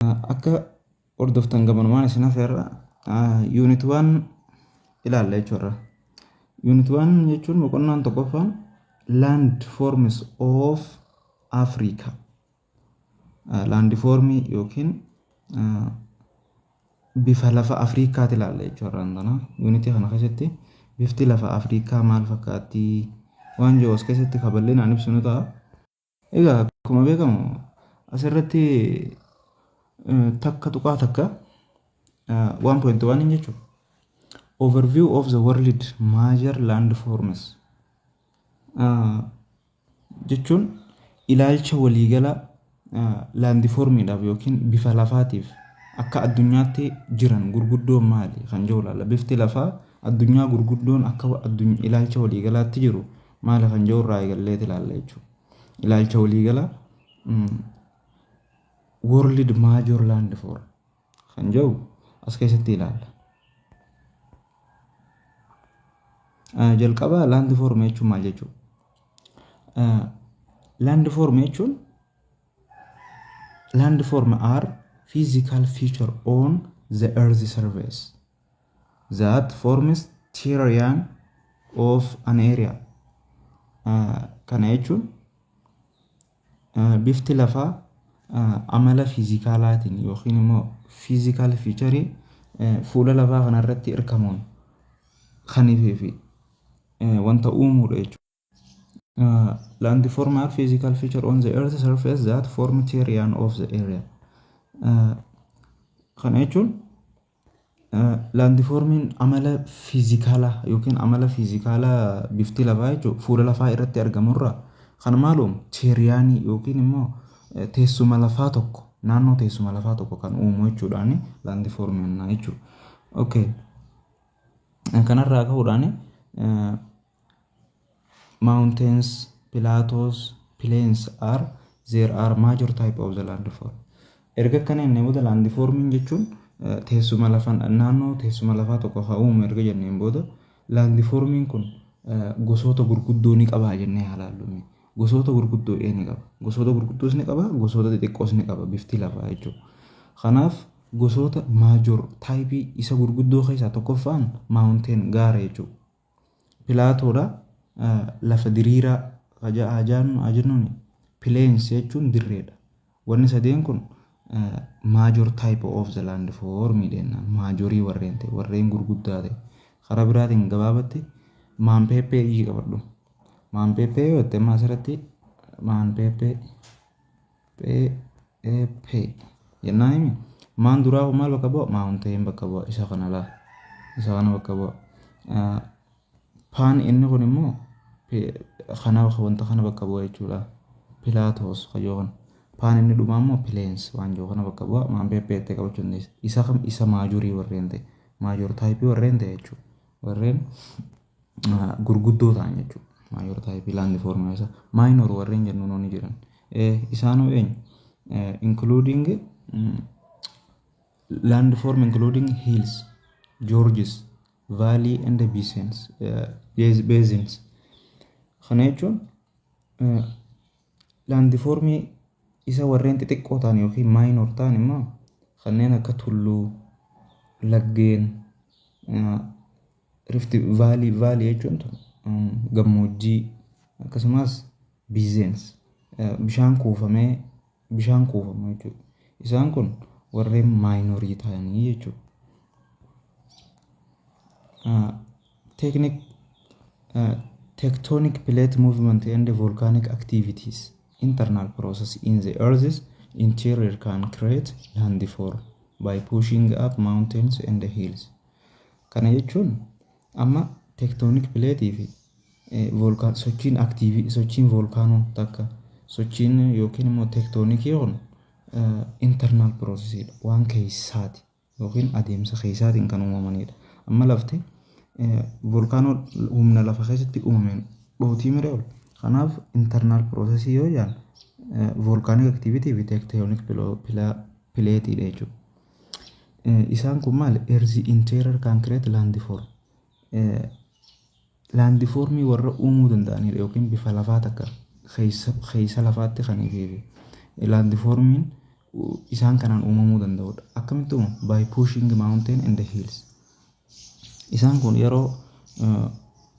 Akka hordoftan gabanumaan isin hafeerra unit 1 ilaalla jechuudha. Unit 1 jechuun boqonnaan tokkoffaan land forms of Africa. Land formii yookiin bifa lafa Afrikaati ilaalla jechuudha. Unit kana keessatti bifti lafa Afrikaa maal fakkaatti waan jiru as keessatti bal'inaan ibsinu ta'a. Egaa akkuma beekamu asirratti takka tuqaa takka 1.1 jechuudha. Overview of the world major land forms jechuun ilaalcha waliigala land formiidhaaf yookiin bifa lafaatiif akka addunyaatti jiran gurguddoon maali kan jiru ilaalla. Bifti lafaa addunyaa gurguddoon akka ilaalcha waliigalaatti jiru maali kan jiru irraa eegallee ilaalla jechuudha. Ilaalcha waliigala world major land form kan jiru as keessatti ilaalla. Jalqaba land form jechuun maal jechuudha? Land form jechuun land form are physical feature on the earth surface that forms terrain of an area. Kana jechuun bifti lafaa amala fiizikaalaatiin yookiin immoo physical feature fuula lafaa kanarratti hirkamuun kan ifeefi wanta uumuudha jechuudha. Land form are physical feature on the earth surface that form terrain of the area. Kana jechuun land formiin amala fiizikaalaa yookiin amala fiizikaalaa bifti lafaa jechuudha fuula lafaa irratti argamurraa kan maaluum terrainii yookiin immoo teessuma lafaa tokko naannoo teessuma lafaa tokko kan uumu jechuudhaan land formiin jechuudha. Okay. Kanarraa ka'uudhaan mountains, plateaus, plains there are major type of the land form. Erga kana inni booda land formiin jechuun teessuma lafaa naannoo teessuma lafaa tokko kan uumu erga jenneen booda land formiin kun gosoota gurguddoo ni qaba jennee ilaallu. Gosoota gurguddoo ni qaba. Gosoota gurguddoos ni qaba, gosoota xixiqqoos ni qaba bifti lafaa jechuudha. Kanaaf gosoota major type isa gurguddoo keessaa tokkoffaan mountain gaara jechuudha. Plateaudha lafa diriiraa jennuun plains jechuun dirreedha. Wanni sadeen kun major type of the land form jedhama. Majorii warreen gurguddaa ta'e. Karaa biraatiin gabaabatti maanpeeppee qabadhu. Maanpeeppee yoo ta'e asirratti maanpeeppee jennaan himi. Maan duraa maal bakka bu'a? Mountain bakka bu'a. Isa kana bakka bu'a. Paan inni kun immoo wanta kana bakka bu'a jechuudha. Plateaus kayyookan. Paan inni dhumaa immoo plains waan jiru kana bakka bu'a. Maanpeeppee ta'e qabachuu dandeessa. Isa maajorii warreen ta'e. Maajor taayipii warreen ta'e jechuudha. Warreen gurguddoo ta'an jechuudha. Maajor taayipii land form isa. Minor warreen jennuun ni jiran. Isaanoo eenyu? Including land form including hills, gorges, valley and basins. Kana jechuun land formii isa warreen xixiqqoo ta'an yookiin minor ta'an immoo kanneen akka tulluu, laggeen, rift valley jechuun gammoojjii akkasumas basins bishaan kuufamu jechuudha. Isaan kun warreen minorii ta'anii jechuudha. Tectonic plate movement and volcanic activities internal process in the earth's interior can create landform by pushing up mountains and hills. Kana jechuun amma tectonic plate fi sochiin volkaanoo takka sochiin yookiin immoo tectonic yoon internal process waan keessaati yookiin adeemsa keessaatiin kan uumamanidha. Amma lafti volkaanoo humna lafa keessatti uumameen dhootii miree ol. Kanaaf internal process yoo jaan volcanic activity fi tectonic plate jechuudha. Isaan kun maal? Earth interior can create landform. Landformii warra uumuu danda'anidha yookiin bifa lafaa takka keessa lafaatti kan ifiifi. Landformiin isaan kanaan uumamuu danda'udha. Akkamitti uumamu? By pushing mountain and the hills. Isaan kun yeroo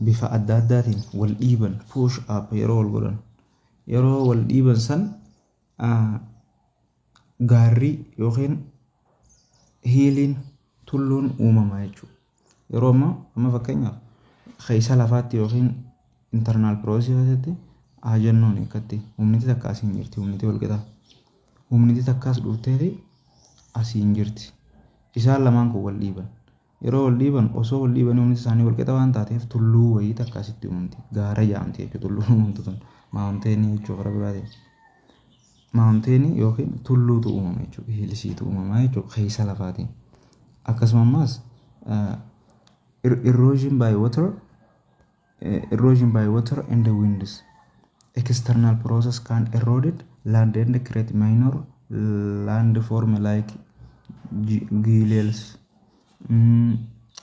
bifa adda addaatiin wal dhiiban push up yeroo wal godhan, yeroo wal dhiiban san gaarri yookiin hiiliin tulluun uumama jechuudha. Yeroo amma fakkeenyaaf keessa lafaatti yookiin internal process keessatti haa jennuun akkatti humniti takka asiin jirti, humniti wal qixa, humniti takkaas dhuftee asiin jirti. Isaan lamaan kun wal dhiiban. Yeroo wal dhiiban osoo wal dhiiban humniti isaanii wal qixa waan taateef tulluu wayii takka asitti uumamti. Gaara jaamti jechuudha tulluun uumamtu sun maawunteenii jechuudha karaa biraatiin. Maawunteenii yookiin tulluutu uumama jechuudha. Hiilisiitu uumama jechuudha keessa lafaatiin. Akkasumas erosion by water and the winds. External process can erode land and create minor landform like gills,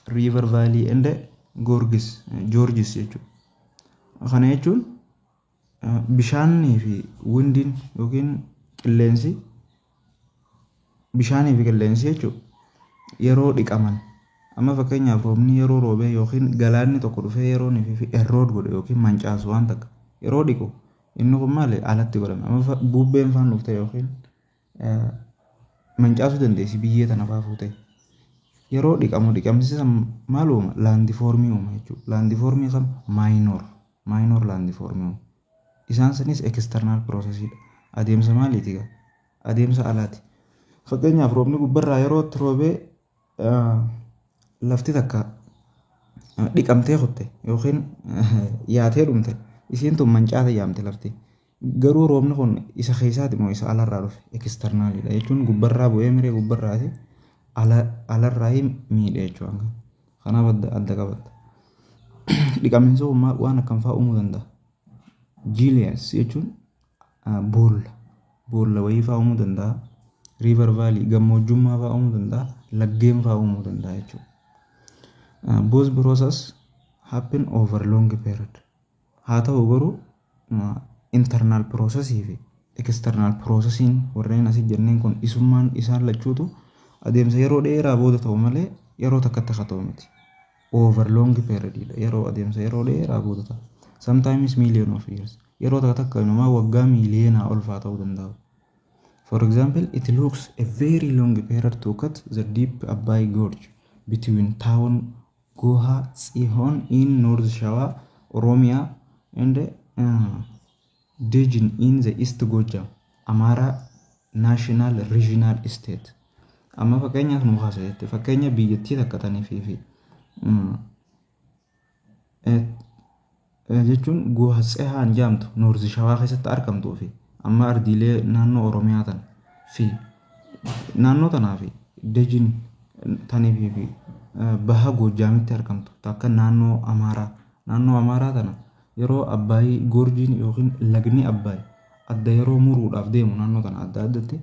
river valley and gorges jechuudha. Kana jechuun bishaanii fi windiin yookiin qilleensi bishaanii fi qilleensi jechuudha yeroo dhiqaman. Amma fakkeenyaaf roobni yeroo roobee yookiin galaanni tokko dhufee yeroo nifi erode godhe yookiin mancaasu waan takka yeroo dhiqu inni kun maali alatti godhama. Amma bubbeen faan dhufte yookiin mancaasuu dandeessi biyyee tana faa fuute yeroo dhiqamu dhiqamsiisa maal uuma? Laandifoormii uuma jechuudha. Laandifoormii kan maayinoor laandifoormii uuma. Isaan sanis external processidha. Adeemsa maaliiti gaa? Adeemsa alaati. Fakkeenyaaf roobni gubbarraa yeroo itti roobee lafti takka dhiqamtee kutte yookiin yaatee dhumte isiin tun mancaate yaamte lafti. Garuu roobni kun isa keessaati moo isa alarraa dhufe? Externalidha jechuun gubbarraa bu'ee miree gubbarraati alarraa miidhe jechuudha. Kanaaf adda qabatta. Dhiqamiinsa uumaa waan akkam fa'aa uumuu danda'a? Gills jechuun boolla wayii fa'aa uumuu danda'a. River valley gammoojjummaa fa'aa uumuu danda'a. Laggeen fa'aa uumuu danda'a jechuudha. Both process happen over long period. Haa ta'u garuu internal processii fi external processiin warreen asii jenneen kun isummaan isaan lachuutu adeemsa yeroo dheeraa booda ta'u malee yeroo takkatti haa ta'u miti. Over long period yeroo adeemsa yeroo dheeraa booda ta'u. Sometimes million of years. Yeroo takka inumaa waggaa miiliyoonaa ol fa'aa ta'uu danda'u. For example, it looks a very long period to cut the deep Abai Gorge between town Goha Tsihon in North Shawar, Oromia, and Dejin in the East Gojam, Amara National Regional Estate. Amma fakkeenyaaf nu haasa'etti fakkeenya biyyattii takka tanii fi jechuun Goha Tsihaan jaamtu North Shawar keessatti argamtuu fi amma ardiilee naannoo Oromiyaa tan fi naannoo tanaa fi Dejin tanii fi baha Gojaamitti argamtu takka naannoo Amaaraa tana yeroo Abbaay Gorjiin yookiin lagni Abbaay adda yeroo muruudhaaf deemu naannoo tana adda addatti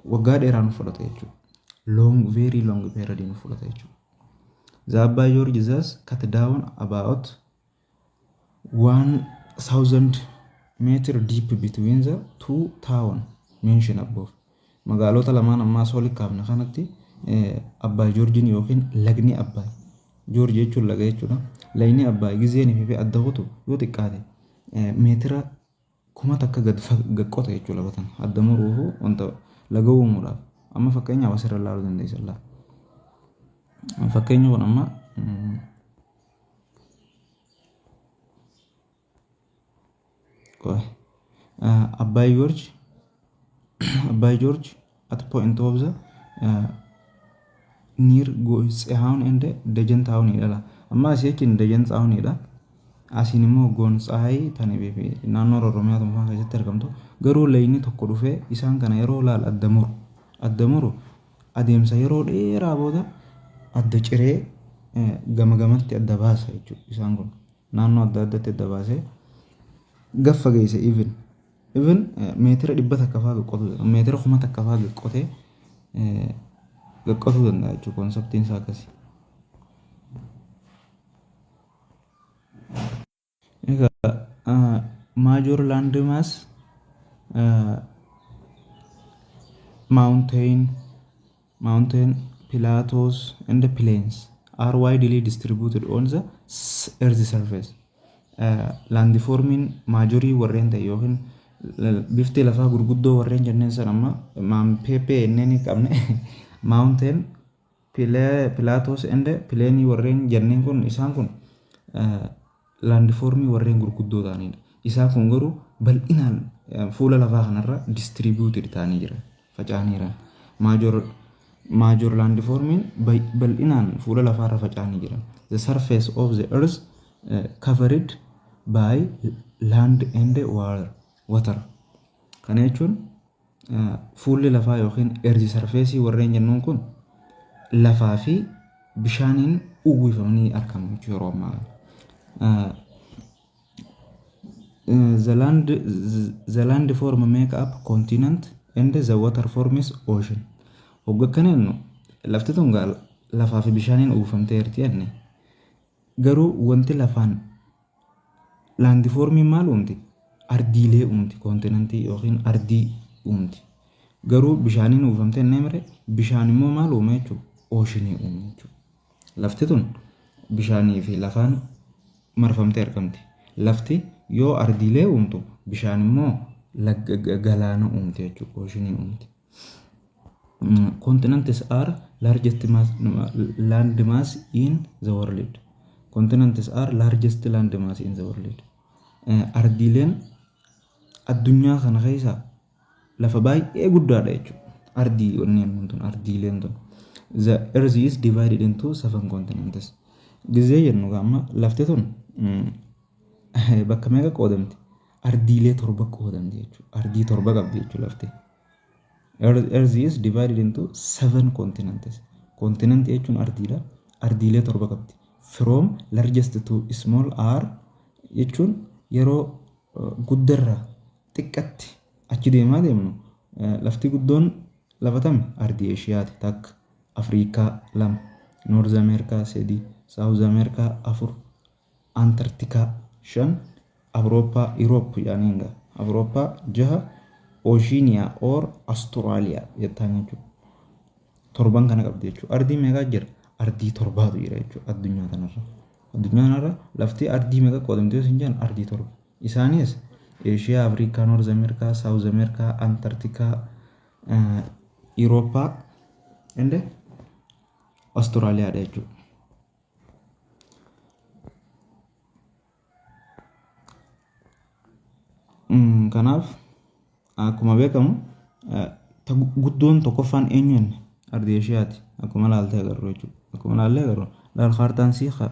waggaa dheeraa nu fudhata jechuudha. Very long period nu fudhata jechuudha. The Abbaay Gorge is cut down about 1000 meter deep between the two towns mentioned above. Magaalota lamaan ammaa sooli kaafne kanatti Abbaay Gorjiin yookiin lagni Abbaay. Gorge jechuun laga jechuudha. Lagni Abbaay gizeen fi adda kutu yoo xiqqaate meetira 1000 takka gad qote jechuudha batan. Adda muruufu wanta laga uumuudhaaf. Amma fakkeenyaaf asirra ilaaluu dandeessa. Fakkeenya kun amma Abbaay Gorge at point of the near Tsihaan and Dejen Townidha. Amma asii jechuun Dejen Townidha. Asiin immoo Goonsaayii tanii fi naannoo Oromiyaa tokko keessatti argamtu. Garuu lagni tokko dhufee isaan kana yeroo laal adda muru adeemsa yeroo dheeraa booda adda ciree gamatti adda baasa jechuudha. Isaan kun naannoo adda addatti adda baasee gaffa geesse even meetira 100 takka fa'aa gaqqotu meetira 1000 takka fa'aa gaqqotee gaqqotuu danda'a jechuudha. Konseptiin isaa akkasii. Major landmass mountain, plateaus, and plains are widely distributed on the earth surface. Landformiin maajorii warreen ta'e yookiin bifti lafaa gurguddoo warreen jenneen san amma maampepee inneen qabne mountain, plateaus and plain warreen jenneen kun isaan kun landformii warreen gurguddoo ta'anidha. Isaan kun garuu bal'inaan fuula lafaa kanarra distributed ta'anii jiran faca'anii jiran. Major landformiin bal'inaan fuula lafaarra faca'anii jiran. The surface of the earth covered by land and water. Kana jechuun fuulli lafaa yookiin earth surface warreen jennuun kun lafaa fi bishaaniin uwwifamanii argamu yeroo ammaa. The land form make up continent and the water form is ocean. Hogga kaneennu lafti tun lafaa fi bishaaniin uwwifamteerti jenne. Garuu wanti lafaan landformii maal uumti? Ardiilee uumti, kontinentii yookiin ardii uumti. Garuu bishaaniin uwwifamtee nemre bishaan immoo maal uume jechuudha? Ooshinii uume jechuudha. Lafti tun bishaanii fi lafaan marfamtee argamti. Lafti yoo ardiilee uumtu bishaan immoo galaana uumti jechuudha. Ooshinii uumti. Continents are largest land mass in the world. Continents are largest land mass in the world. Ardiileen addunyaa kana keessa lafa baay'ee guddaadha jechuudha. Ardii wanneen tun ardiileen tun. The earth is divided into 7 continents. Gizee jennu amma lafti tun bakka meeqa qoodamti? Ardiilee 7 qoodamti jechuudha. Ardii 7 qabdi jechuudha lafti. Earth is divided into 7 continents. Continent jechuun ardiidha. Ardiilee 7 qabdi. From largest to small are jechuun yeroo guddarra xiqqatti achi deemaa deemnu lafti guddoon lafatame ardii Eeshiyaati takka, Afrikaa 2, North America 3, South America 4, Antarctica 5, Awurooppaa Europe yaaniinga Awurooppaa 6, Oceania or Australia jettaan jechuudha. 7 kana qabdi jechuudha. Ardii meeqa jira? Ardii 7tu jira jechuudha addunyaa kanarra. Addunyaa kanarra lafti ardii meeqa qoodamte yoo jennu ardii 7. Isaanis Asia, Africa, North America, South America, Antarctica, Europa and Australia dha jechuudha. Kanaaf akkuma beekamu guddoon tokkoffaan eenyuun ardii Eeshiyaati. Akkuma laaltee agarru jechuudha. Akkuma laallee agarru laal kaartaan siiqa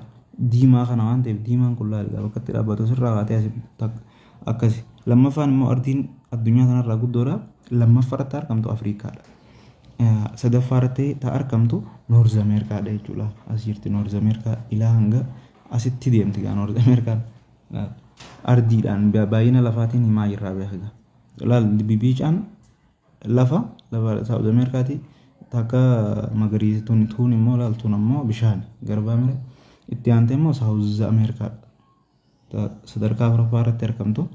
diimaa kana waan ta'eef diimaan kun laal bakka itti dhaabbatu sirraa kaatee akkasi. Lammaffaan immoo ardiin addunyaa kanarraa guddoodha. Lammaffaarratti argamtu Afrikaadha. Sadaffaarratti argamtu North Americaadha jechuudha. As jirti North America ilaa hanga asitti deemti gaa North America. Ardiidhaan baay'ina lafaatiin himaa irraa beekaga. Laal bibiicaan lafa South Americaati takka magariisituun tuun immoo laaltuun immoo bishaan garbaa mire itti aantee immoo South America sadarkaa Awurooppaa irratti argamtu.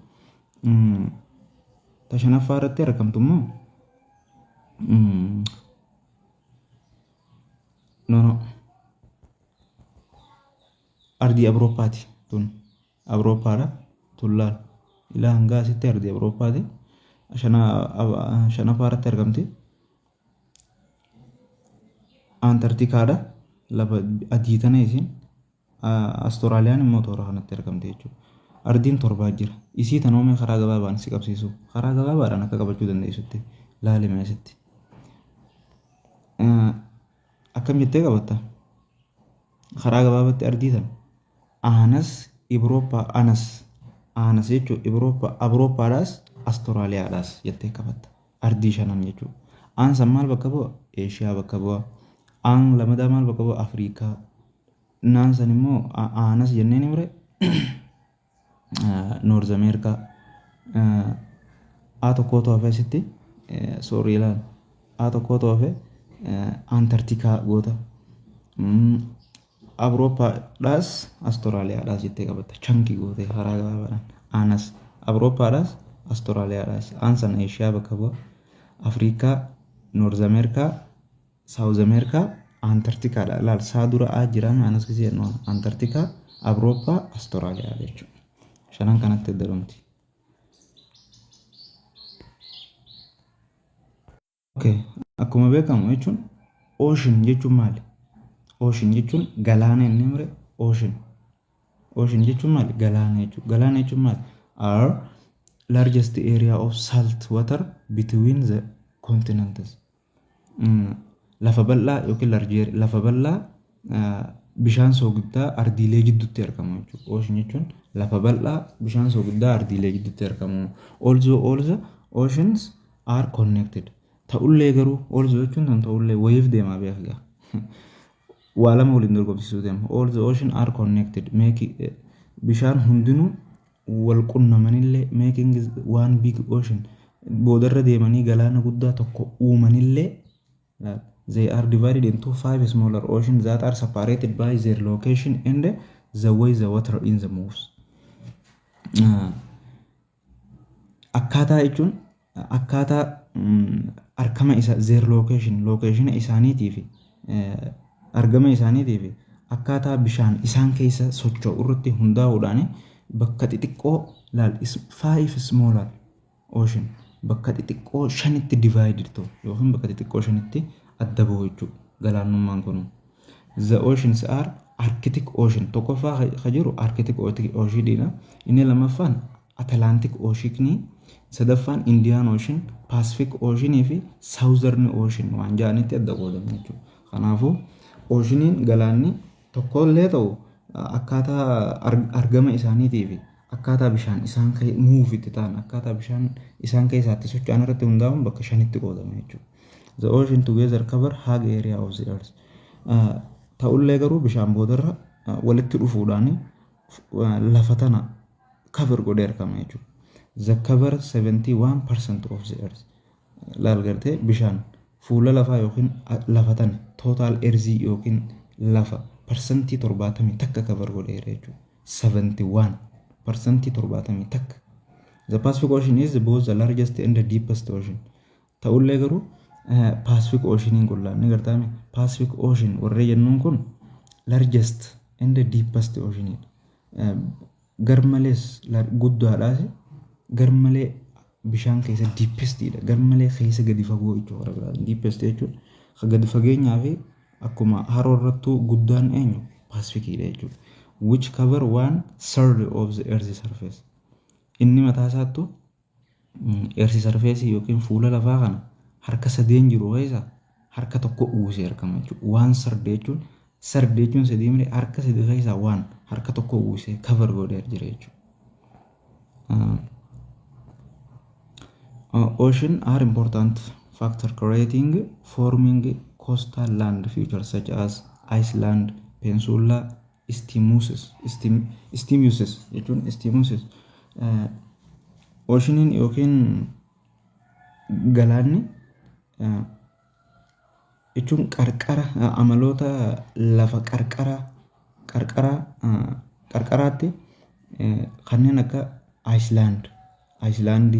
Shanaffaa irratti argamtu immoo ardii Awurooppaati tun Awurooppaadha tun laal ilaa hanga asitti ardii Awurooppaati. Shanaffaa irratti argamti Antarcticaadha lafa adii tana isiin. Austraaliyaan immoo toora kanatti argamti jechuudha. Ardiin 7 jira. Isii tanoomee karaa gabaabaan si qabsiisu. Karaa gabaabaadhaan akka qabachuu dandeessutti laalime asitti. Akkam jettee qabatta? Karaa gabaabaatti ardii tan Aanas Awurooppaa Aanas jechuudha. Awurooppaadhaas Austraaliyaadhaas jettee qabatta. Ardii 5 jechuudha. Aansan maal bakka bu'a? Eeshiyaa bakka bu'a. Aan lamadaa maal bakka bu'a? Afrikaa. Naansan immoo Aanas jenneen imre North America tokkotu hafe asitti sorry laal tokkotu hafe Antarctica goota. Awurooppaadhaas Austraaliyaadhaas jettee qabatta. Chankii gootee karaa gabaabaadhaan Aanas Awurooppaadhaas Austraaliyaadhaas. Aansan Eeshiyaa bakka bu'a. Afrikaa North America, South America, Antarctica dha. Laal saa dura jirame anas gisee no Antarctica, Awurooppaa, Austraaliyaa jechuudha. Shanan kanatti dalamti. Okay, akkuma beekamu jechuun ocean jechuun maali? Ocean jechuun galaana inni mire ocean. Ocean jechuun maali? Galaana jechuudha. Galaana jechuun maali? Are largest area of salt water between the continents. Lafa bal'aa yookiin largee lafa bal'aa bishaan soogiddaa ardiilee gidduutti argamu jechuudha. Ocean jechuun lafa bal'aa bishaan soogiddaa ardiilee gidduutti argamu. Also all the oceans are connected. Ta'ullee garuu also jechuun ta'ullee wayiif deemaa beekaa. Waa lama waliin dorgomsiisuu deema. All the oceans are connected. Bishaan hundinuu wal qunnamanillee making one big ocean. Boodarra deemanii galaana guddaa tokko uumanillee they are divided into 5 smaller oceans that are separated by their location and the way the water in the moves. Akkaataa jechuun akkaataa argama isa their location isaaniitii fi argama isaaniitii fi akkaataa bishaan isaan keessa socho'u irratti hundaa'uudhaan bakka xixiqqoo laal 5 smaller ocean bakka xixiqqoo 5tti divided ta'u yookiin bakka xixiqqoo 5tti adda bahu jechuudha galaanummaan kun. The oceans are Arctic Ocean tokkoffaa ka jiru Arctic Ocean inni lammaffaan Atlantic Ocean sadaffaan Indian Ocean Pacific Ocean fi Southern Ocean waan jaanitti adda qoodamu jechuudha. Kanaafuu oceaniin galaanni tokkollee ta'u akkaataa argama isaaniitii fi akkaataa bishaan isaan move itti ta'an akkaataa bishaan isaan keessaatti socho'an irratti hundaa'uun bakka 5tti qoodama jechuudha. The ocean together cover hug area of the earth. Ta'ullee garuu bishaan boodarra walitti dhufuudhaan lafa tana cover godhee argama jechuudha. The cover 71% of the earth. Laal gartee bishaan fuula lafaa yookiin lafa tana total earth yookiin lafa percentii 70 takka cover godhee jechuudha. 71% 70 takka. The Pacific Ocean is both the largest and the deepest ocean. Ta'ullee garuu Pacific Ocean kun laanni gartaame Pacific Ocean warree jennuun kun largest and the deepest ocean. Garmalees guddaadhaas garmalee bishaan keessa deepest dha. Garmalee keessa gadi fagoo jechuudha. Deepest jechuun ka gadi fageenyaa fi akkuma haroo irrattuu guddaan eenyu Pacific dha jechuudha. Which cover 1/3 of the earth's surface. Inni mataa isaattu earth surface yookiin fuula lafaa kana harka 3 jiru keessa harka tokko uwwisee argama jechuudha. 1/3 jechuun sardee jechuun sadii mire harka 3 keessa waan harka tokko uwwisee cover godhee jira jechuudha. Ocean are important factor creating forming coastal land features such as Iceland, Peninsula, Isthmuses jechuun Isthmuses. Oceaniin yookiin galaanni jechuun qarqara amaloota lafa qarqaraatti kanneen akka Iceland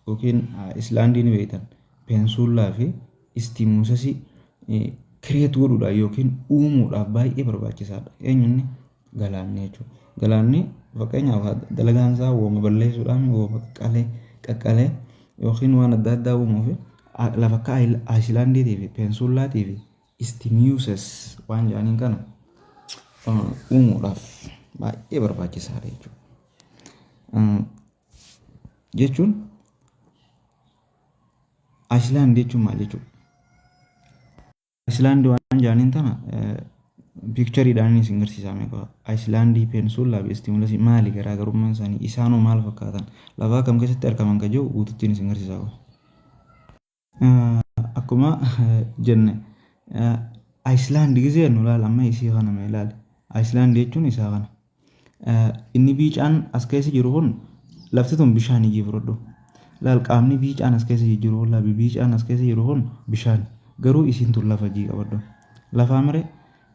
yookiin Icelandiin beektan Peninsula fi Isthmuses create godhuudhaaf yookiin uumuudhaaf baay'ee barbaachisaadha. Eenyuun galaanni jechuudha. Galaanni fakkeenyaaf dalagaan isaa uumama balleessuudhaan uumama qaqqalee yookiin waan adda addaa uumuuf lafa akka Icelandiitii fi Peninsulatii fi Isthmuses waan jedhaniin kana uumuudhaaf baay'ee barbaachisaadha jechuudha. Jechuun Iceland jechuun maal jechuudha? Iceland waan jedhaniin tana pictureidhaan isin agarsiisame qaba. Iceland Peninsula fi Isthmuses maali garaagarummaan isaanii isaanoo maal fakkaatan lafaa kam keessatti argaman ka jiru guutuutti isin agarsiisaa qaba. Akkuma jenne Iceland gisee nu laala amma isii kana mee laali. Iceland jechuun isaa kana. Inni biicaan as keessa jiru kun lafti tun bishaan ijii fudhadhu. Laal qaamni biicaan as keessa jiru kun laabi biicaan as keessa jiru kun bishaan garuu isiin tun lafa ijii qabadhu. Lafaa mire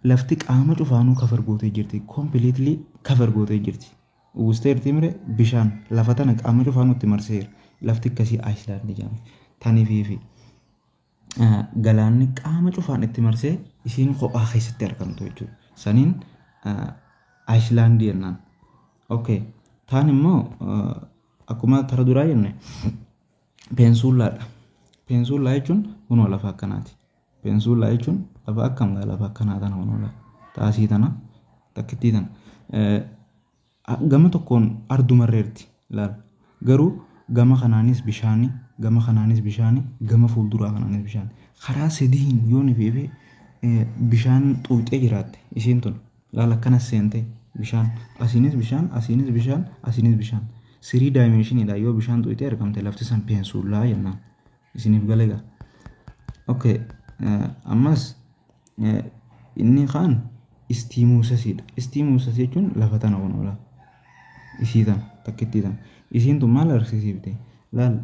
lafti qaama cufaanuu cover gootee jirti. Completely cover gootee jirti. Uwwisteerti mire bishaan lafa tana qaama cufaanuu itti marseera. Lafti akkasii Iceland jedhama. Taniifi galaanni qaama cufaan itti marsee isiin kophaa keessatti argamtu jechuudha. Saniin Ayislaandii jennaan. Okay. Taan immoo akkuma tara duraa jenne peensuulaadha. Peensuulaa jechuun kunoo lafa akkanaati. Peensuulaa jechuun lafa akkamaa lafa akkanaa tana kunoo taasii tana takkittii tana. Gama tokkoon ardumarreerti laal. Garuu gama kanaanis bishaanii, gama kanaanis bishaanii, gama fuulduraa kanaanis bishaanii. Karaa sadiin yoo ni feefee bishaan xuuxee jiraatte isiin tun laal akkanas seentee bishaan asiinis bishaan, asiinis bishaan, asiinis bishaan. 3 dimensioniidha yoo bishaan xuuxee argamte lafti san peensuulaa jennaan. Isiniif galeega. Okay. Ammas inni kaan istiimuusasiidha. Istiimuusasii jechuun lafa tana kunuula. Isii tana takkittii tana. Isiin tun maal agarsiisifte? Laal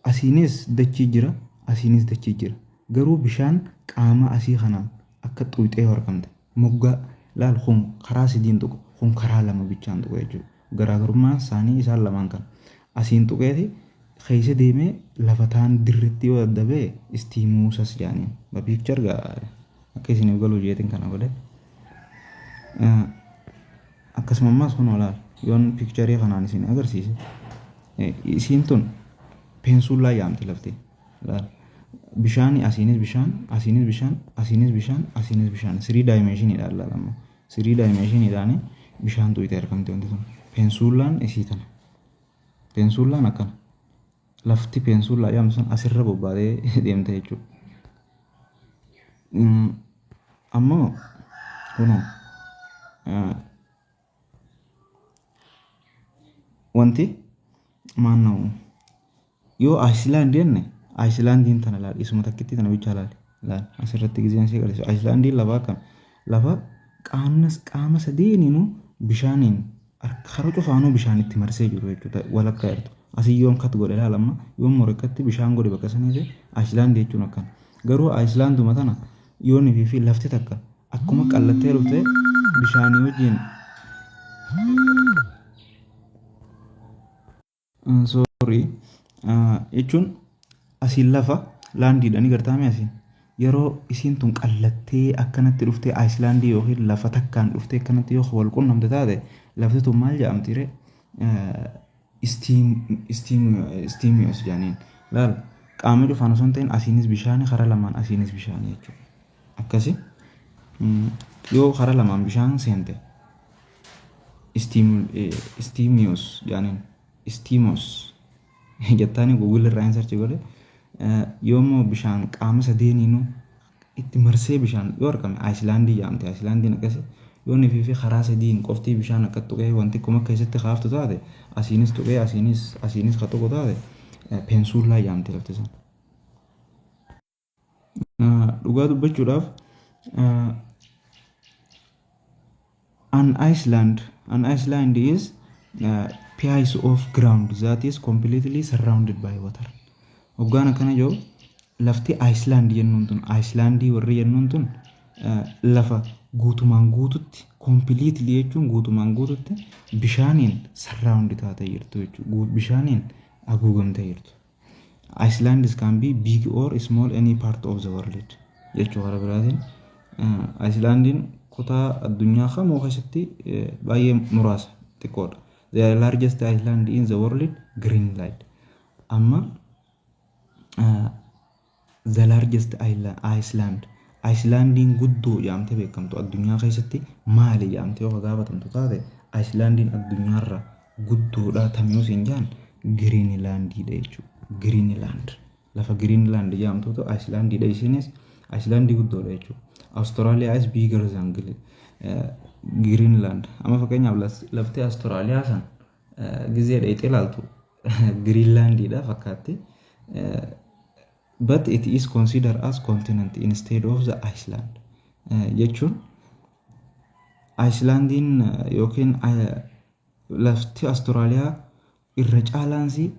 asiinis dachii jira, asiinis dachii jira. Garuu bishaan qaama asii kanaan akka xuuxee argamte. Moggaa laal kun karaa sadiin tuqu, kun karaa lama bichaan tuqu jechuudha. Garaagarummaan isaanii isaan lamaan kan. Asiin tuqeeti keessa deemee lafa taan dirritti yoo daddabee istiimuusas jedhaniin. Piikchar akka isiniif galuu jeetiin kana godhe. Akkasuma ammas kun olaal yoon piikcharii kanaan isin agarsiise isiin tun peensuulaa yaamti lafti. Bishaan asiinis bishaan, asiinis bishaan, asiinis bishaan, asiinis bishaan. 3 dimensioniidha ilaalama. 3 dimensioniidhaan bishaan xuuxee argamti wanti sun. Peensuulaan isii tana. Peensuulaan akkana. Lafti peensuulaa yaamtu sun asirra bobbaatee deemte jechuudha. Ammoo kunoo wanti maanna'u yoo Ayislaandii jenne Ayislaandiin tana laal isuma takkitti tana bichaa laal asirratti gizeen ishee agarsiisu. Ayislaandiin lafa akkam lafa qaama sadeeniinuu bishaaniin kara cufaanuu bishaanitti marsee jiru jechuudha. Walakkaa jirtu. Asii yoon kat godhe laalama yoon morokkatti bishaan godhe bakka saniiti Ayislaandii jechuun akkana. Garuu Ayislaanduma tana yoon fi lafti takka akkuma qallattee dhuftee bishaanii wajjin jechuun asiin lafa laandiidhaan gartaame asiin yeroo isiin tun qallattee akkanatti dhuftee Ayislaandii yookiin lafa takkaan dhuftee akkanatti yoo wal qunnamte taate lafti tun maal jedhamti? Istiimiyos jedhaniin. Laal qaama cufaan osoo hin ta'in asiinis bishaanii karaa lamaan asiinis bishaanii jechuudha. Akkasi yoo karaa lamaan bishaan seente istiimiyos jedhaniin. Istiimos jettaanii Google irraa hin sarchi godhe yoommoo bishaan qaama sadeeniinuu itti marsee bishaan yoo argame Ayislaandii jedhamte. Ayislaandiin akkasi yoo nifii fi karaa sadiin qoftii bishaan akka tuqee wanti kuma keessatti kaaftu taate asiinis tuqee asiinis ka tuqu taate peensuulaa jedhamti lafti san. Dhugaa dubbachuudhaaf an island is piece of ground that is completely surrounded by water. Hoggaan akkana jiru lafti Iceland jennuun tun Icelandii warri jennuun tun lafa guutumaan guututti completely jechuun guutumaan guututti bishaaniin surround taatee jirtu jechuudha. Bishaaniin haguugamtee jirtu. Iceland can be big or small any part of the world jechuudha karaa biraatiin. Icelandiin kutaa addunyaa kamuu keessatti baay'ee muraasa xiqqoodha. The largest island in the world, Greenland. Amma the largest island. Icelandiin guddoo jedhamtee beekamtu addunyaa keessatti maali jedhamtee yoo gaafatamtu taate Icelandiin addunyaarra guddoodha tamiyoos hin jaan Greenlandiidha jechuudha. Greenland. Lafa Greenland jedhamtuutu Icelandiidha isinis Icelandii guddoodha jechuudha. Australia is bigger than Greenland. Amma fakkeenyaaf lafti Austraaliyaa san gizee dheeyxee ilaaltu Greenlandiidha fakkaatti. But it is considered as continent instead of the Iceland. Jechuun Icelandiin yookiin lafti Austraaliyaa irra caalaansi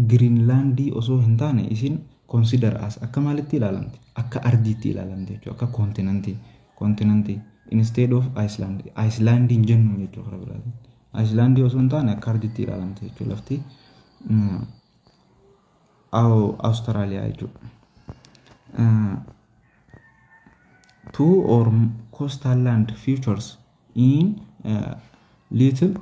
Greenlandii osoo hin taane isin consider as akka maalitti ilaalamti? Akka ardiitti ilaalamti jechuudha. Akka continentii instead of Iceland. Icelandiin jennu jechuudha karaa biraatiin. Icelandii osoo hin taane akka ardiitti ilaalamti jechuudha lafti Austraaliyaa jechuudha. Two or coastal land features in little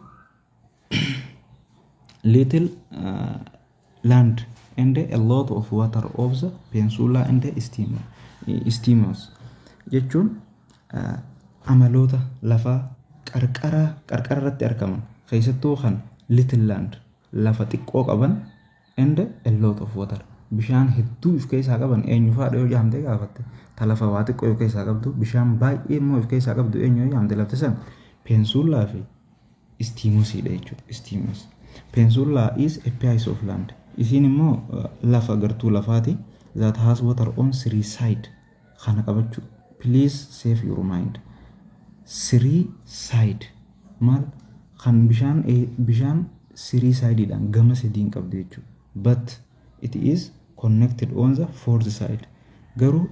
land and a lot of water of the peninsula and isthmus jechuun amaloota lafaa qarqara irratti argaman keessattuu kan little land lafa xiqqoo qaban and a lot of water bishaan hedduu of keessaa qaban eenyu fa'aadha yoo jaamte gaafatte ta lafa waa xiqqoo of keessaa qabdu bishaan baay'ee immoo of keessaa qabdu eenyu yoo jaamte lafti san peninsula fi isthmusidha jechuudha. Isthmus peninsula is a piece of land isin immoo lafa gartuu lafaati that has water on three side kana qabachu. Please save your mind. Three side maal kan bishaan three side dhaan gama sadiin qabdu jechuudha. But it is connected on the fourth side. Garuu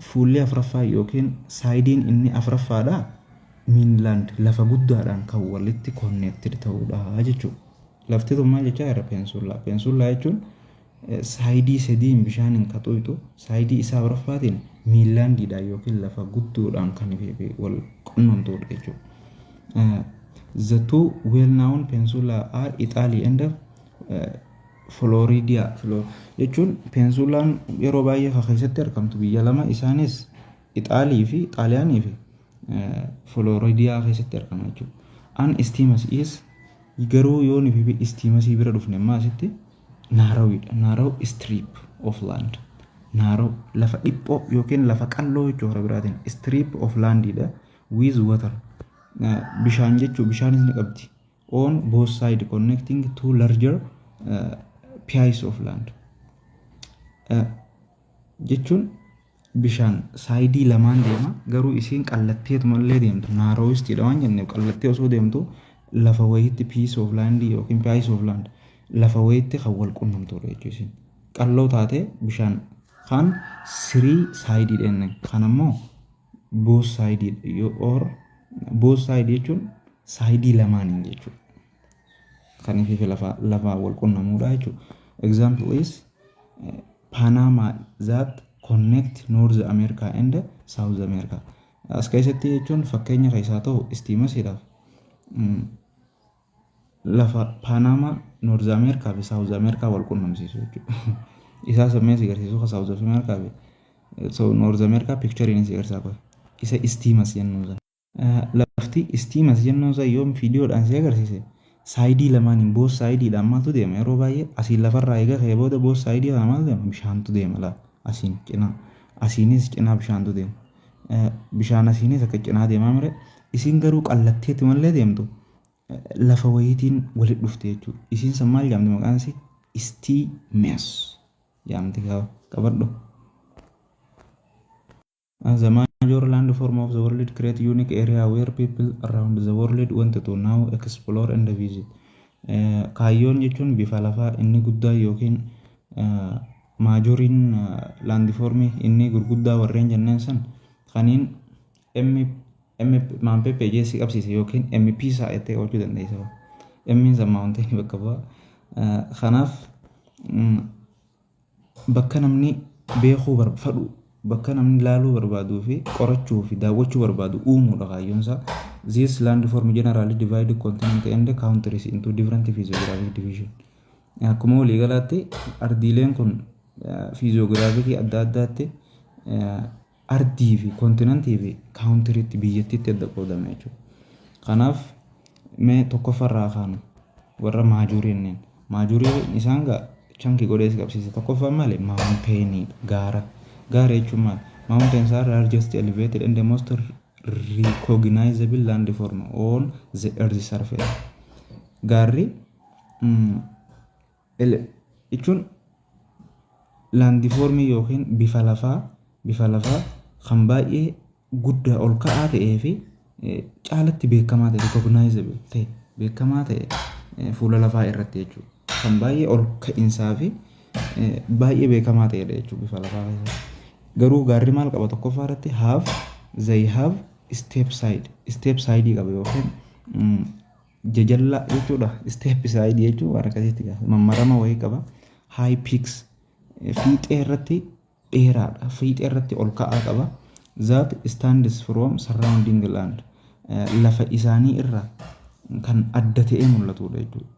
fuullee afuraffaa yookiin saayidiin inni afuraffaadha mainland lafa guddaadhaan kan walitti connected ta'uudha jechuudha. Lafti tun maal jechaa jira peninsula. Peninsula jechuun saayidii sadiin bishaaniin qaxooytu saayidii isaa afuraffaatiin mainlandidha yookiin lafa guddoodhaan kan wal qunnamtudha jechuudha. The two well-known peninsula are Italy and Florida jechuun peninsulaan yeroo baay'ee keessatti argamtu biyya lama isaanis Ixaalii fi Xaaliyaanii fi Florida keessatti argama jechuudha. An isthmus is garuu yoo ni fi isthmus bira dhufne maasitti narrow strip of land. Narrow lafa dhiphoo yookiin lafa qalloo jechuudha biraatiin strip of landidha with water. Bishaan jechuun bishaanis ni qabdi on both side connecting two larger piece of land jechuun bishaan saayidii lamaan deema garuu isiin qallatteetumallee deemtu naaroowistiidha waan jenneef qallattee osoo deemtu lafa wayiitti piece of land yookiin piece of land lafa wayiitti kan wal qunnamtudha jechuudha. Isiin qalloo taatee bishaan kan three sided enne kan ammoo both sided or both side jechuun saayidii lamaaniin jechuudha. Kan ifi lafa wal qunnamudha jechuudha. Example is Panama that connect North America and South America. As keessatti jechuun fakkeenya keessaa ta'u isthmusidhaaf lafa Panama North America fi South America wal qunnamsiisu jechuudha. Isaa sammees agarsiisu South America fi North America picture inni agarsiisaa qofa. Isa isthmus jennuusa. Lafti isthmus jennuusa yoom viidiyoodhaan si agarsiise saayidii lamaaniin boos saayidiidhaan maaltu deema yeroo baay'ee asiin lafarraa eega ka'ee booda boos saayidii kana maal deema bishaantu deema laa asiin cinaa asiinis cinaa bishaantu deema bishaan asiinis akka cinaa deemaa mire isiin garuu qallatteetti mallee deemtu lafa wayiitiin walitti dhufte jechuudha. Isiin san maal jaamti maqaan isii isthmus jaamti qabadhu. The major landform of the world create unique area where people around the world want to now explore and visit. Kaayyoon jechuun bifa lafaa inni guddaa yookiin maajoriin landformii inni gurguddaa warreen jenneen san kaniin MPPG si qabsiise yookiin MP isaa itti qabachuu dandeessa. M is a mountain bakka bu'a. Kanaaf bakka namni beekuu barbaadu bakka namni ilaaluu barbaaduu fi qorachuu fi daawwachuu barbaadu uumuudha kaayyoon isaa. This landform generally divide continent and countries into different physiographic division. Akkuma walii galaatti ardiileen kun physiographic adda addaatti ardii fi kontinentii fi countrytti biyyattiitti adda qoodame jechuudha. Kanaaf mee tokkoffarraa kaanu warra maajuriin isaan chunky godhee si qabsiise tokkoffaa maali mountain gaara jechuun maal mountains are largest elevated and the most recognizable landform on the earth surface. Gaarri jechuun landformii yookiin bifa lafaa kan baay'ee guddaa ol ka'aa ta'ee fi caalatti beekamaa ta'e recognizable ta'e beekamaa ta'e fuula lafaa irratti jechuudha. Kan baay'ee ol ka'insaa fi baay'ee beekamaa ta'edha jechuudha bifa lafaa keessatti. Garuu gaarri maal qaba tokkoffaa irratti they have step side qaba yookiin jajalla jechuudha. Step side jechuun waan akkasitti mammarama wayii qaba. high peaks fiixee irratti dheeraadha, fiixee irratti ol ka'aa qaba. That stands from surrounding land lafa isaanii irraa kan adda ta'ee mul'atudha jechuudha.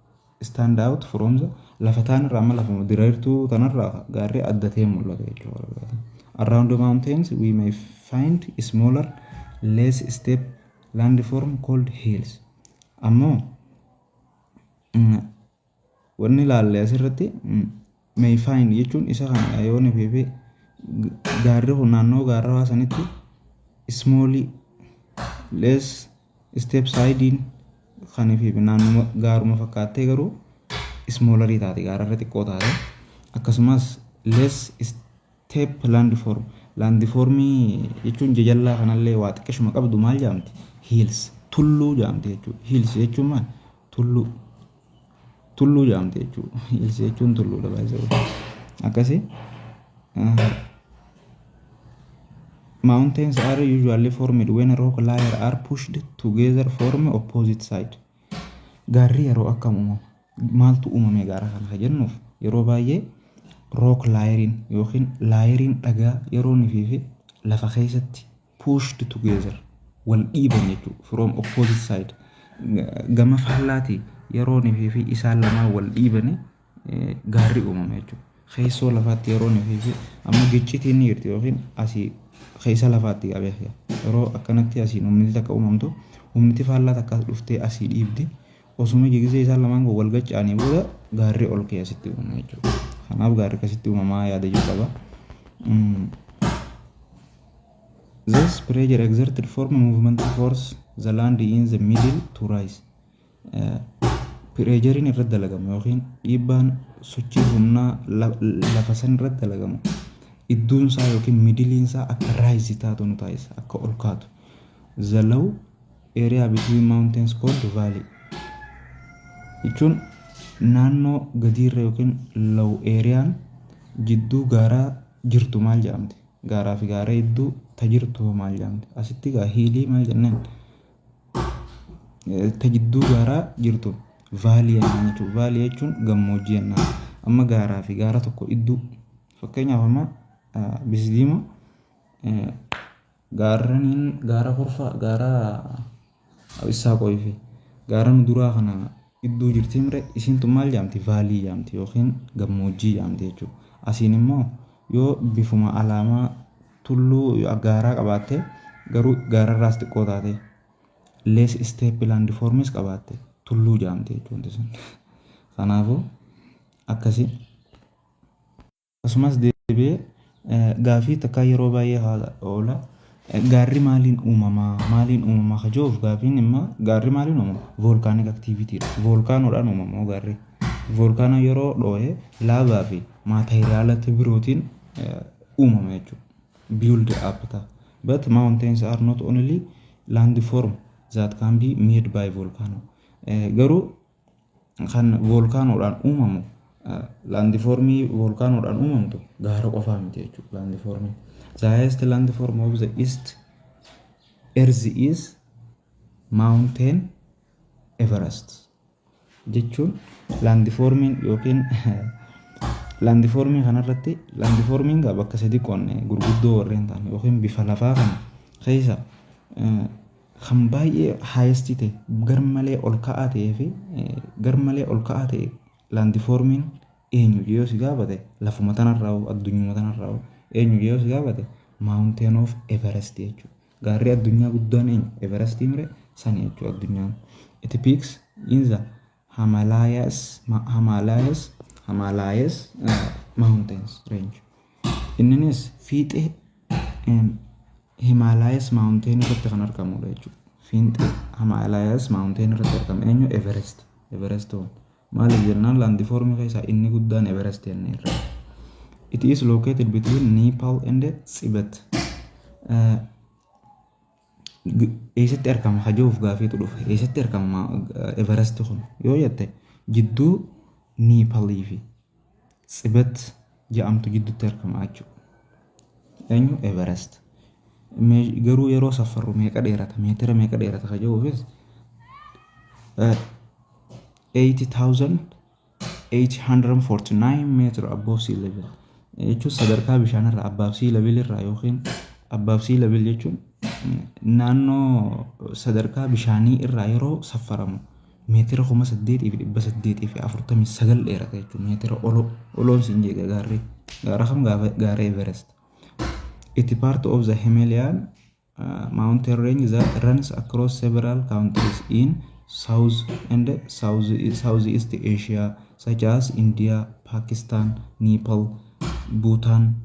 Stand out from the lafa taan irraa amma lafa diriirtuu tanarraa gaarri adda ta'ee mul'ata jechuudha. Around the mountains we may find smaller less steep landform called hills. Ammoo wanni ilaalle asirratti may find jechuun isa kana yoo ni beebe gaarri kun naannoo gaarraa sanitti small less step siding kan fi naannoo gaaruma fakkaattee garuu smaller taate gaararra xiqqoo taate akkasumas less step landform jechuun jajallaa kanallee waa xiqqashuma qabdu maal jaamti hills tulluu jaamti jechuudha. Hills jechuun maal tulluu jaamti jechuudha. Hills jechuun tulluudha baay'ee akkasii. Mountains are usually formed when rock layers are pushed together form opposite side. Gaarri yeroo akkam uumamu maaltu uumame gaara kana jennuuf yeroo baay'ee rock layering yookiin layering dhagaa yeroo nifi lafa keessatti pushed together wal dhiiban jechuudha from opposite side gama fallaati yeroo nifi isaan lama wal dhiibane gaarri uumame jechuudha. Keessoo lafaatti yeroo nifi amma giccitiin ni jirti yookiin asii keessa lafaatti qabee yeroo akkanatti asiin humni takka uumamtu humni faallaa takka dhuftee asii dhiibdi osuma gisee isaan lamaan wal gachaanii booda gaarri ol keessatti uumama jechuudha. Kanaaf gaarri akkasitti uumamaa yaada qaba. This pressure exerted form movement force the land in the middle to rise. Pressurein irratti dalagamu yookiin dhiibbaan sochii humnaa lafa san irratti dalagamu. Iddoon isaa yookiin middiliin isaa akka rise taatu nu taasisa akka ol kaatu. The low area between mountains called valley. Jechuun naannoo gadiirra yookiin low areaan jidduu gaaraa jirtu maal jedhamti? Gaaraa fi gaara jidduu tajirtu maal jedhamti? Asitti gaa hiilii maal jennaan? Tajidduu gaaraa jirtu vaalii jennaan jechuudha. Vaalii jechuun gammoojjii jennaan. Amma gaaraa fi gaara tokko iddoo fakkeenyaaf amma Bisdiima gaara korfaa gaara isaa qoyfe gaara duraa kana iddoo jirti mire isintu maal jaamti vaalii jaamti yookiin gammoojjii jaamti jechuudha. Asiin immoo yoo bifuma alaamaa tulluu gaaraa qabaatte garuu gaararraas xiqqoo taate less step landforms qabaatte tulluu jaamti jechuudha. Kanaafuu akkasii akkasumas deebi'ee gaafii takka yeroo baay'ee oola gaarri maaliin uumamaa kajoof gaafiin immoo gaarri maaliin uumama volcanic activity volkaanoodhaan uumamaa gaarri volkaano yeroo dhoo'ee laavaa fi maateriaalota birootiin uumama jechuudha build up ta'a. But mountains are not only landform that can be made by volcano. Garuu kan volkaanoodhaan uumamu landformii volkaanoodhaan uumamtu gaara qofaa miti jechuudha. Landformii the highest landform of the east earth is mountain Everest jechuun landformiin yookiin landformii kanarratti landformiin bakka sadi qonne gurguddoo warreen ta'an yookiin bifa lafaa kana keessa kan baay'ee highest ta'e garmalee ol ka'aa ta'ee fi garmalee ol ka'aa ta'e landformiin eenyu yoo si gaafate lafuma tanarraa addunyuma tanarraa eenyu yoo si gaafate mountain of Everest jechuudha. Gaarri addunyaa guddaan eenyu Everest mire sani jechuudha addunyaan. It peaks in the Himalayas mountains range. Innis fiixee Himalayas mountain irratti kan argamudha jechuudha. Fiixee Himalayas mountain irratti argama eenyu Everest maaliif jennaan landformii keessaa inni guddaan Everest jenneerra. It is located between Nepal and Tibet. Eessatti argama hajoof gaafiitu dhufe eessatti argama Everest kun yoo jette jidduu Nepalii fi Tibet jedhamtu jidduutti argama jechuudha. Eenyu Everest. Garuu yeroo safarru meeqa dheerata meetira meeqa dheerata hajoofis 80,000 849 meter above sea level. Jechuun sadarkaa bishaanirraa above sea level irraa yookiin above sea level jechuun naannoo sadarkaa bishaanii irraa yeroo saffaramu meetira 8,849 dheerata jechuudha. Meetira oloon siin jedhe gaara kam gaara Everest. It's part of the Himalayan mountain range that runs across several countries in South and Southeast Asia, such as India, Pakistan, Nepal, Bhutan,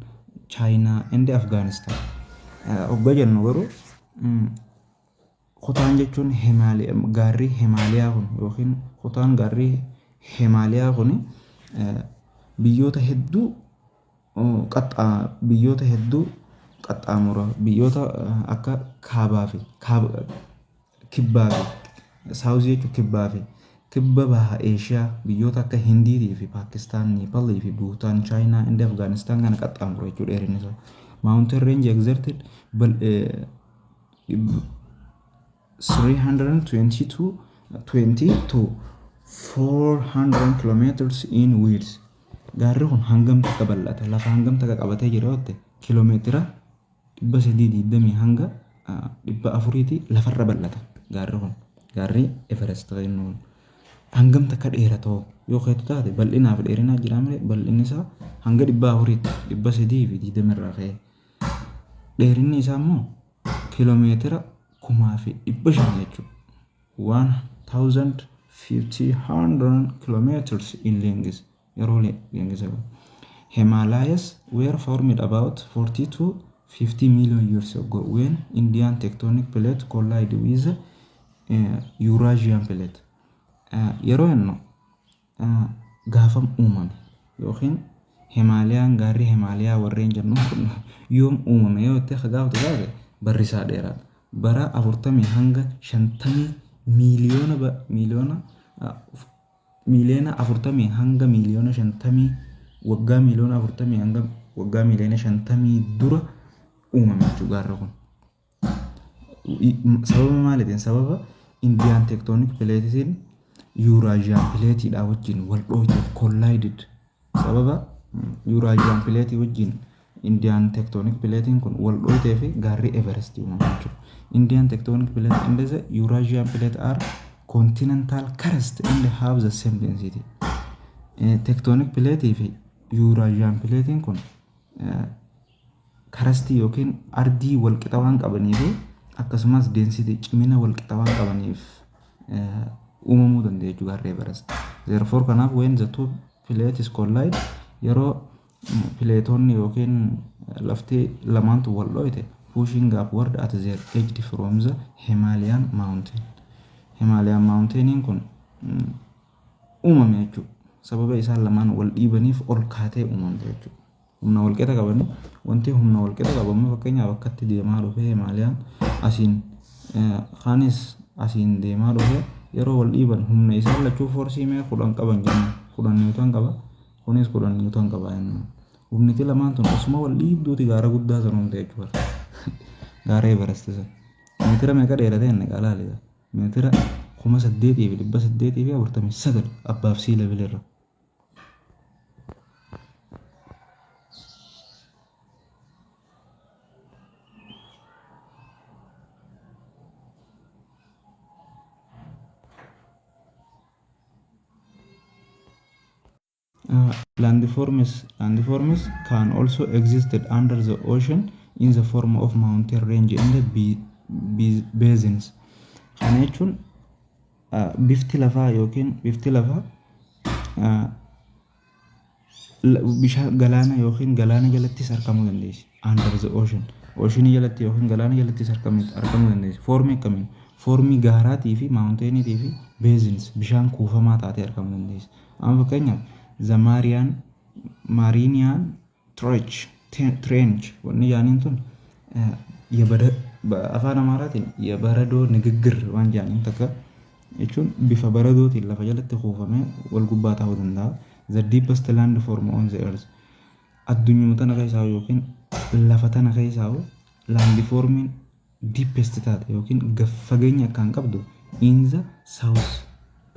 China, and Afghanistan. Ogga jennu garuu kutaan jechuun gaarri Himaalayaa kun yookiin kutaan gaarri Himaalayaa kun biyyoota hedduu qaxxaamura. Biyyoota akka kaabaa fi kibbaa fi saawuzii jechuun kibbaa fi kibba baha Eeshiyaa biyyoota akka Hindiitii fi Paakistaan, Neepaalii fi Bhutaan, Chaayinaa, Indii, Afgaanistaan kana qaxxaamura jechuudha dheerinni isaa. Mountain range exerted 320 to 400 kilometers in width. Gaarri kun hangam takka bal'ata lafa hangam takka qabatee jira yoo ta'e kiiloomeetira 320 hanga 400 lafarra bal'ata. Gaarri kun gaarri Everest jennuun hangam takka dheerata yoo keetu taate bal'inaaf dheerinaa jira malee bal'inni isaa hanga 400 irraa ka'e. Dheerinni isaa immoo kiiloomeetira 1,500 jechuudha. 1,500 kilometers in length. Himalayas were formed about 40 to 50 million years ago when Indian tectonic plate collided with Eurasian plate. Yeroo inni gaafam uumame yookiin Himalayaan gaarri Himalayaa warreen jennu kun yoom uumame yoo ta'e gaafatu taate barri isaa dheeraadha. Bara 40 hanga 50 miliyoona 40 hanga miliyoona 50 waggaa miliyoona 40 hanga waggaa miliyoona 50 dura uumame jechuudha gaarri kun. Sababa maaliitiin? Sababa Indian tectonic platetiin Eurasian plateedha wajjin wal dhooyteef collided. Sababa Eurasian plate wajjin Indian tectonic platein kun wal dhooyteef gaarri Everest uumame jechuudha. Indian tectonic plate and the Eurasian plate are continental crust and have the same density. Tectonic plate fi Eurasian plate kun crust yookiin ardii wal qixa waan qabaniif akkasumas density cimina wal qixa waan qabaniif uumamuu danda'u jechuudha gaarri Everest. Therefore kanaaf when the two plates collide yeroo pileetonni yookiin lafti lamaantu wal dhooyte pushing upward at their edge from the Himalayan mountain. Himalayan mountain kun uumame jechuudha. Sababa isaan lamaan wal dhiibaniif ol kaatee uumamte jechuudha. Humna wal qixa qaban wanti humna wal qixa qabamu fakkeenyaaf akkatti deemaa dhufe Himalayaan asiin kaanis asiin deemaa dhufe yeroo wal dhiiban humna isaan lachuu foorsii mee 10 qaban jenna 10 niwutan qaba kunis 10 niwutan qaba jenna. Humniti lamaan tun osuma wal dhiibduuti gaara guddaa sanuumte jechuudha. Gaara Everest isa meetira meeqa dheerate inni qalaalidha. Meetira 8,849 above sea level irra. Landforms can also exist under the ocean in the form of mountain range and basins. Kana jechuun bifti lafaa yookiin bifti lafaa bishaan galaana yookiin galaana jalattis argamuu dandeessi. Under the ocean jalatti yookiin galaana jalattis argamuu dandeessi. Foormii akkamiin? Foormii gaaraatii fi maawunteeniitii fi basins bishaan kuufamaa taatee argamuu dandeessi. Amma fakkeenyaaf the Marianian Trench wanni jaaniin tun afaan Amaaraatiin የበረዶ ንግግር waan jaaniin takka jechuun bifa baradootiin lafa jalatti kuufamee wal gubbaa ta'uu danda'a. The deepest landform on the earth addunyaa tana keessaa yookiin lafa tana keessaa landformiin deepest taate yookiin fageenya kan qabdu in the South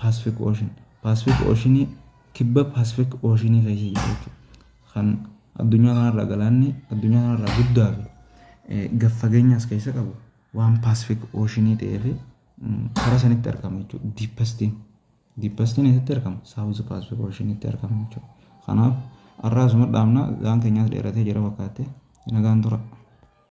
Pacific Ocean. Pacific Ocean kibba Pacific Ocean keessa jira jechuudha. Kan addunyaa kanarraa galaanni addunyaa kanarraa guddaa fi gad fageenya as keessa qabu waan Pacific Ocean ta'ee fi karaa sanitti argama jechuudha. Deepestiin eessatti argama? South Pacific Ocean tti argama jechuudha. Kanaaf har'aa asuma dhaabna gaan keenyaas dheeratee jira fakkaate nagaan tura.